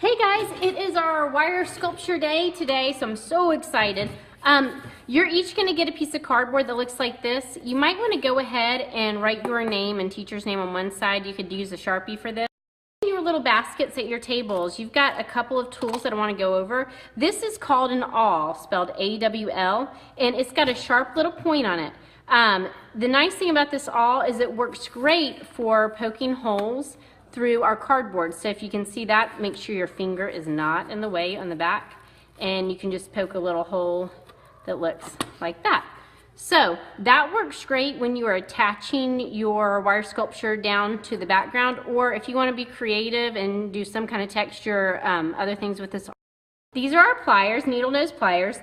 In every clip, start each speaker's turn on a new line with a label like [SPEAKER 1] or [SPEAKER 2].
[SPEAKER 1] Hey guys, it is our wire sculpture day today, so I'm so excited. You're each going to get a piece of cardboard that looks like this. You might want to go ahead and write your name and teacher's name on one side. You could use a Sharpie for this. Your little baskets at your tables, you've got a couple of tools that I want to go over. This is called an awl, spelled A-W-L, and it's got a sharp little point on it. The nice thing about this awl is it works great for poking holes through our cardboard. So if you can see that, make sure your finger is not in the way on the back, and you can just poke a little hole that looks like that. So that works great when you are attaching your wire sculpture down to the background, or if you want to be creative and do some kind of texture, other things with this. These are our pliers, needle nose pliers.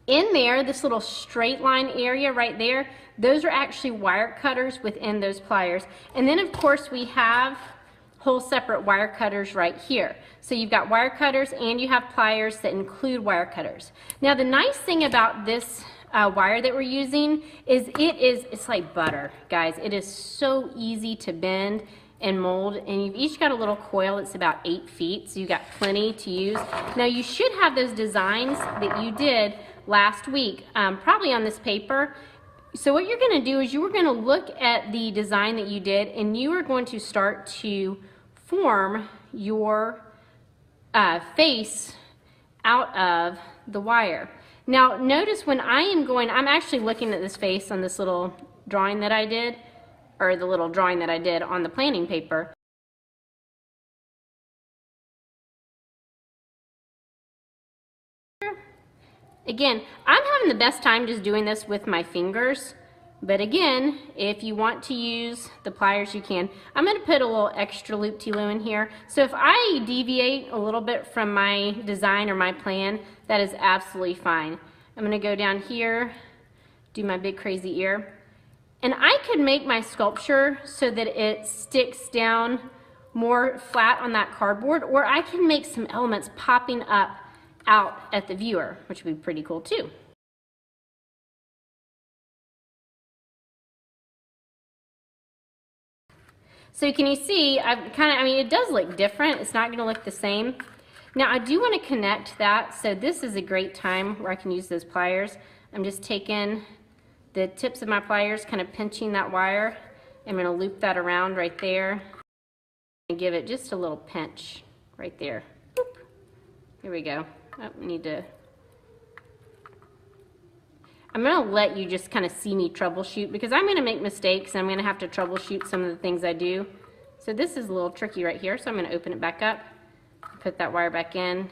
[SPEAKER 1] In there, this little straight line area right there, those are actually wire cutters within those pliers. And then of course we have whole separate wire cutters right here. So you've got wire cutters and you have pliers that include wire cutters. Now the nice thing about this wire that we're using is it's like butter, guys. It is so easy to bend and mold, and you've each got a little coil that's about 8 feet, so you've got plenty to use. Now you should have those designs that you did last week, probably on this paper. So what you're going to do is you are going to look at the design that you did, and you are going to start to form your face out of the wire. Now notice when I'm actually looking at this face on this little drawing that I did, or the little drawing that I did on the planning paper. Again, I'm having the best time just doing this with my fingers, but again, if you want to use the pliers, you can. I'm going to put a little extra loop-de-loo in here. So if I deviate a little bit from my design or my plan, that is absolutely fine. I'm going to go down here, do my big crazy ear, and I could make my sculpture so that it sticks down more flat on that cardboard, or I can make some elements popping up out at the viewer, which would be pretty cool too. So can you see, it does look different. It's not going to look the same. Now I do want to connect that, so this is a great time where I can use those pliers. I'm just taking the tips of my pliers, kind of pinching that wire. I'm going to loop that around right there and give it just a little pinch right there. Boop. Here we go. Oh, I'm going to let you just kind of see me troubleshoot, because I'm going to make mistakes and I'm going to have to troubleshoot some of the things I do. So this is a little tricky right here, so I'm going to open it back up, put that wire back in,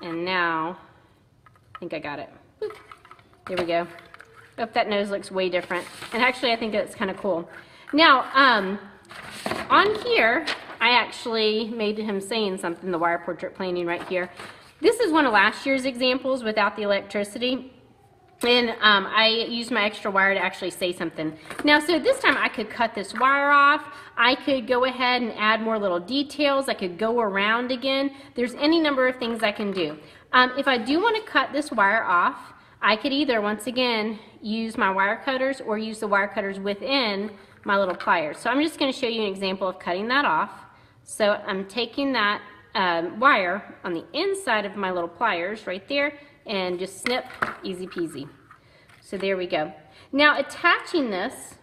[SPEAKER 1] and now I think I got it. Boop. There we go. Oh, that nose looks way different, and actually I think that's kind of cool. Now on here I actually made him saying something, the wire portrait planning right here. This is one of last year's examples without the electricity, and I used my extra wire to actually say something. Now so this time I could cut this wire off, I could go ahead and add more little details, I could go around again. There's any number of things I can do. If I do want to cut this wire off, I could either, once again, use my wire cutters or use the wire cutters within my little pliers. So I'm just going to show you an example of cutting that off. So I'm taking that wire on the inside of my little pliers right there and just snip, easy peasy. So there we go. Now attaching this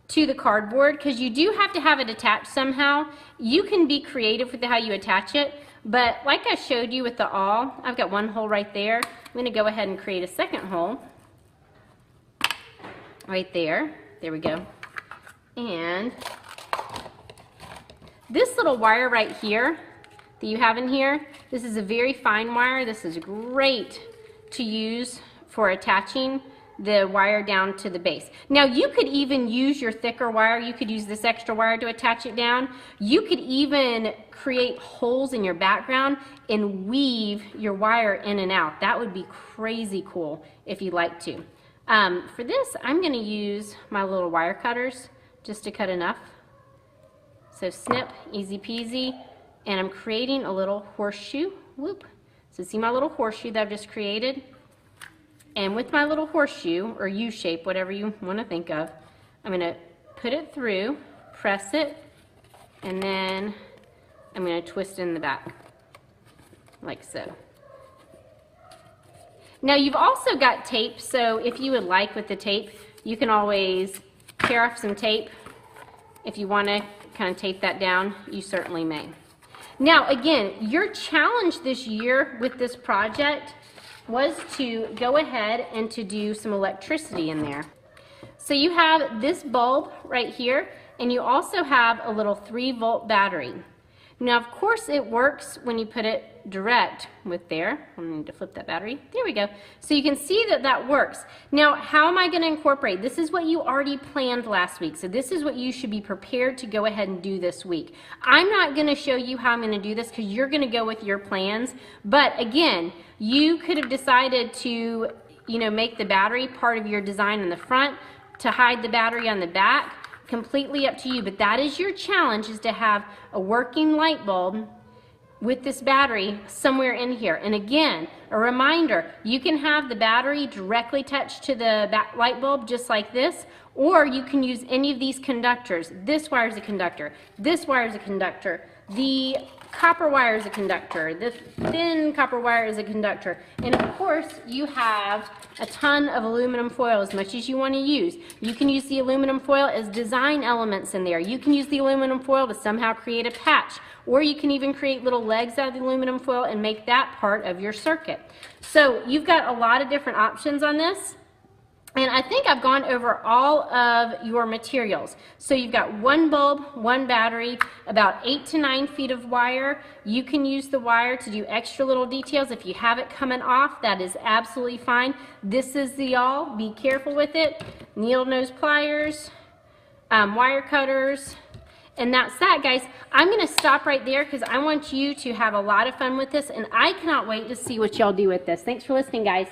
[SPEAKER 1] to the cardboard, because you do have to have it attached somehow. You can be creative with how you attach it, but like I showed you with the awl, I've got one hole right there. I'm going to go ahead and create a second hole right there. There we go. And this little wire right here that you have in here, this is a very fine wire. This is great to use for attaching the wire down to the base. Now you could even use your thicker wire. You could use this extra wire to attach it down. You could even create holes in your background and weave your wire in and out. That would be crazy cool if you'd like to. For this, I'm going to use my little wire cutters just to cut enough. So snip, easy peasy, and I'm creating a little horseshoe. Whoop. So see my little horseshoe that I've just created? And with my little horseshoe, or U-shape, whatever you want to think of, I'm going to put it through, press it, and then I'm going to twist it in the back. like so. Now you've also got tape, so if you would like with the tape, you can always tear off some tape. If you want to kind of tape that down, you certainly may. Now again, your challenge this year with this project was to go ahead and to do some electricity in there. So you have this bulb right here, and you also have a little 3-volt battery. Now, of course, it works when you put it direct with there. I need to flip that battery. There we go. So you can see that that works. Now, how am I going to incorporate? This is what you already planned last week. So this is what you should be prepared to go ahead and do this week. I'm not going to show you how I'm going to do this because you're going to go with your plans. But again, you could have decided to, make the battery part of your design in the front, to hide the battery on the back. Completely up to you, but that is your challenge, is to have a working light bulb with this battery somewhere in here. And again, a reminder, you can have the battery directly touched to the light bulb just like this, or you can use any of these conductors. This wire is a conductor, this wire is a conductor, the copper wire is a conductor, the thin copper wire is a conductor, and of course you have a ton of aluminum foil, as much as you want to use. You can use the aluminum foil as design elements in there. You can use the aluminum foil to somehow create a patch, or you can even create little legs out of the aluminum foil and make that part of your circuit. So you've got a lot of different options on this. And I think I've gone over all of your materials. So you've got 1 bulb, 1 battery, about 8 to 9 feet of wire. You can use the wire to do extra little details. If you have it coming off, that is absolutely fine. This is the awl. Be careful with it. Needle nose pliers, wire cutters, and that's that, guys. I'm going to stop right there because I want you to have a lot of fun with this, and I cannot wait to see what y'all do with this. Thanks for listening, guys.